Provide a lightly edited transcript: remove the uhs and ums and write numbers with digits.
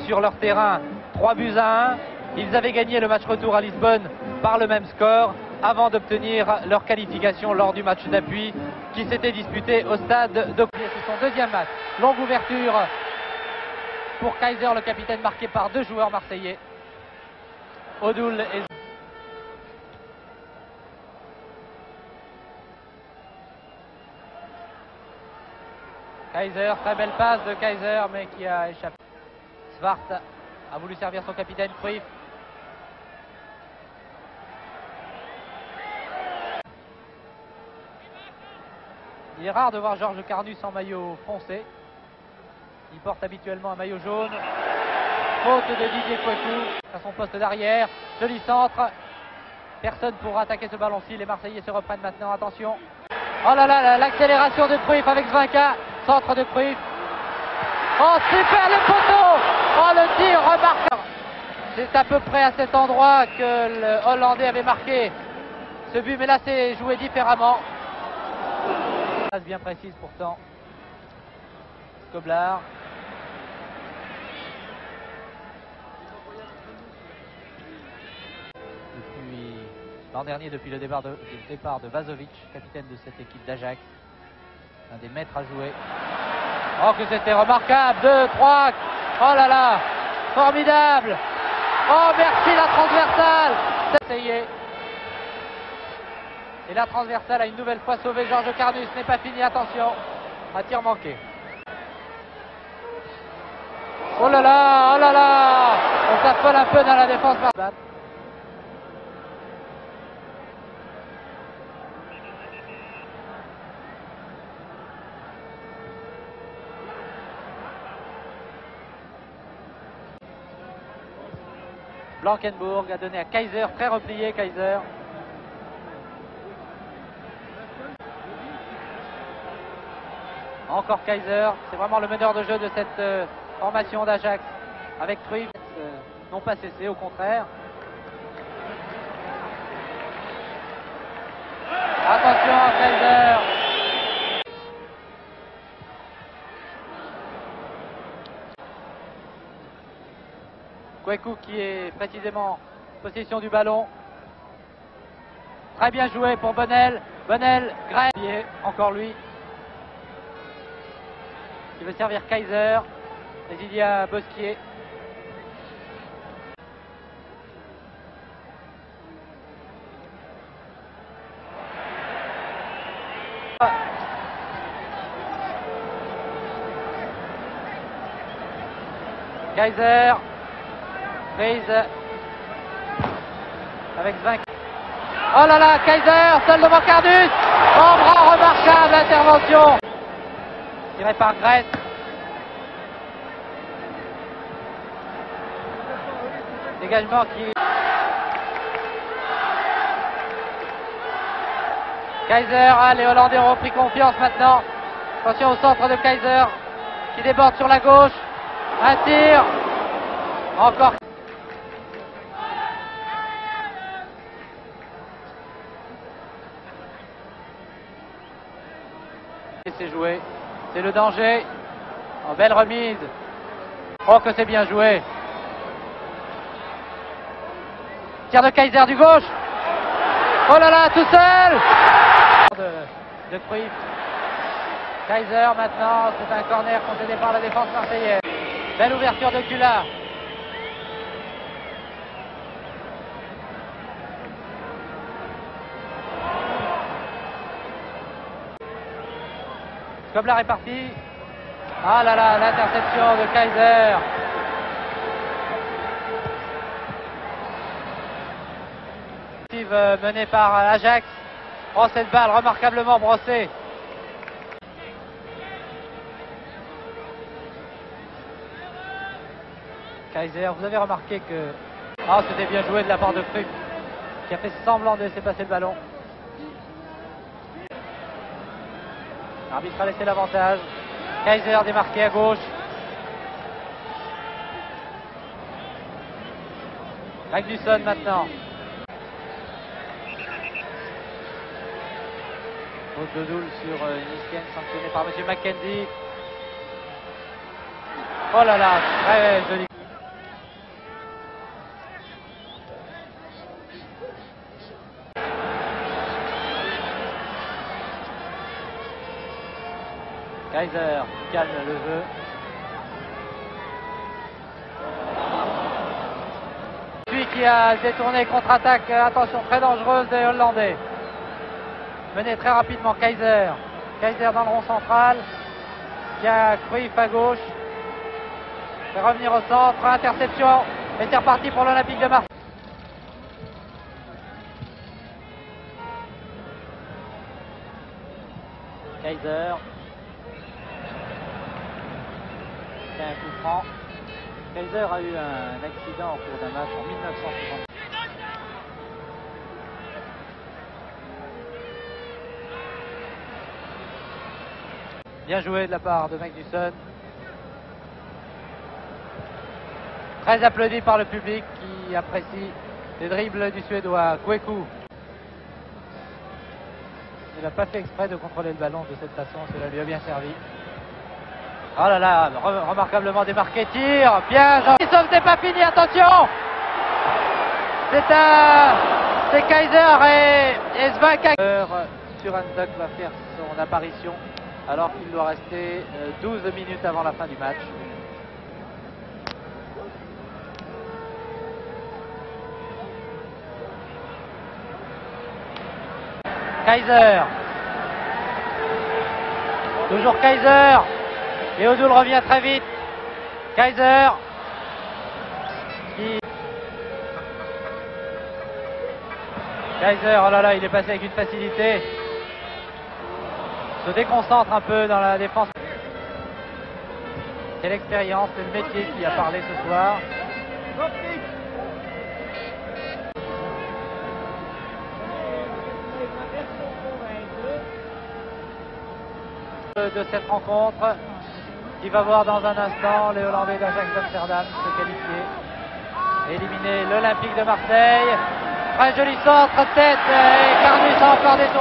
sur leur terrain 3-1. Ils avaient gagné le match retour à Lisbonne par le même score avant d'obtenir leur qualification lors du match d'appui qui s'était disputé au stade de... C'est son deuxième match. Longue ouverture pour Kaiser, le capitaine, marqué par deux joueurs marseillais. Odoul et... Kaiser, très belle passe de Kaiser mais qui a échappé. Svart a voulu servir son capitaine Cruyff. Il est rare de voir Georges Carnus en maillot foncé. Il porte habituellement un maillot jaune. Faute de Didier Kouekou à son poste d'arrière. Joli centre. Personne pour attaquer ce ballon-ci. Les Marseillais se reprennent maintenant. Attention. Oh là là, l'accélération de Cruyff avec Zvinka. Centre de Cruyff. Oh, super le poteau. Oh, le tir remarquable. C'est à peu près à cet endroit que le Hollandais avait marqué ce but. Mais là, c'est joué différemment. Passe bien précise pourtant. Skoblar. Depuis l'an dernier, depuis le départ de Vazovic, capitaine de cette équipe d'Ajax. Un des maîtres à jouer. Oh que c'était remarquable. 2, 3. Oh là là. Formidable. Oh merci la transversale. Essayé. Et la transversale a une nouvelle fois sauvé Georges Carnus. Ce n'est pas fini, attention. Un tir manqué. Oh là là, oh là là. On s'affole un peu dans la défense. Blankenburg a donné à Kaiser, très replié Kaiser. Encore Kaiser, c'est vraiment le meneur de jeu de cette formation d'Ajax. Avec Cruyff, non pas cessé, au contraire. Attention Kaiser. Kouekou qui est précisément en possession du ballon. Très bien joué pour Bonnel. Bonnel, Grève, encore lui. Il veut servir Kaiser. Mais il y a Bosquier. Kaiser. Prise. Avec Zvinka. Oh là là, Kaiser, seul devant Carnus. Oh, bras remarquable, intervention. Tiré par Grèce. Dégagement qui... Kaiser, les Hollandais ont repris confiance maintenant. Attention au centre de Kaiser qui déborde sur la gauche. Un tir. Encore. Et c'est joué. C'est le danger. En belle remise. Oh que c'est bien joué. Tir de Kaiser du gauche. Oh là là, tout seul. De Cruyff. Kaiser maintenant, c'est un corner concédé par la défense marseillaise. Belle ouverture de Kula. Skoblar est parti. Ah là là, l'interception de Kaiser. Menée par Ajax. Oh cette balle remarquablement brossée. Kaiser, vous avez remarqué que... Oh c'était bien joué de la part de Cruyff qui a fait semblant de laisser passer le ballon. L'arbitre a laissé l'avantage. Kaiser démarqué à gauche. Magnusson maintenant. Faute de Doul sur Nisken, sanctionné par M. McKenzie. Oh là là, très joli. Kaiser calme le jeu. Lui qui a détourné contre-attaque, attention très dangereuse des Hollandais. Mené très rapidement Kaiser. Kaiser dans le rond central. Il y a Cruyff à gauche. Fait revenir au centre, interception. Et c'est reparti pour l'Olympique de Marseille. Kaiser. C'est un coup franc. Kaiser a eu un accident au cours d'un match en 1960. Bien joué de la part de Magnusson. Très applaudi par le public qui apprécie les dribbles du Suédois. Kweku. Il n'a pas fait exprès de contrôler le ballon de cette façon, cela lui a bien servi. Oh là là, remarquablement démarqué, tir, bien, Jean-Christophe, c'est pas fini, attention. C'est Kaiser et Svanka. Suranzak va faire son apparition alors qu'il doit rester 12 minutes avant la fin du match. Kaiser. Toujours Kaiser. Et Odul revient très vite. Kaiser. Kaiser, oh là là, il est passé avec une facilité. Se déconcentre un peu dans la défense. C'est l'expérience, c'est le métier qui a parlé ce soir. De cette rencontre qui va voir dans un instant les Hollandais d'Ajax d'Amsterdam se qualifier et éliminer l'Olympique de Marseille. Très joli centre, tête et Carnus a encore des tours.